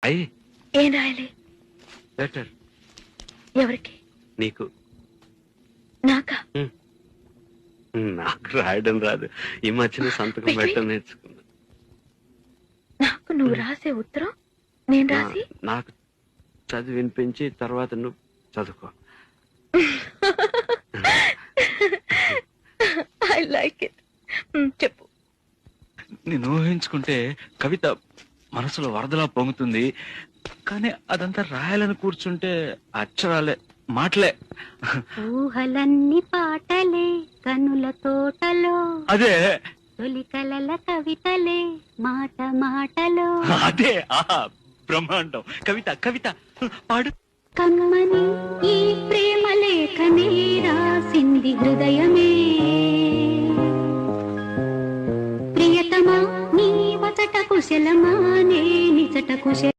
అయ్యి ఏం రాయాలి? లెటర్. ఎవరికి? నీకు. నాకా? నాకు రాయడం రాదు. ఈ మధ్యన సంతకం పెట్టడం నేర్చుకున్నా. నాకు నువ్వు రాసే ఉత్తరం నేను రాసి నాకు చదివి వినిపించి తర్వాత నువ్వు చదువుకో. I like it. చెప్పు. నేను ఊహించుకుంటే కవిత మనసులో వరదలా పొంగుతుంది, కానీ అదంతా రాయాలని కూర్చుంటే అక్షరాలే, మాటలే. ఊహలన్నీ పాటలే కనుల తోటలో, అదే తొలి కలల కవితలే మాట మాటలో. అదే బ్రహ్మాండం. కవిత కవిత పాడు. కమ్మని ఈ ప్రేమ లేఖనే రాసింది హృదయమే, ప్రియతమా నీ వచట కుశలమా నే నిచట కుశల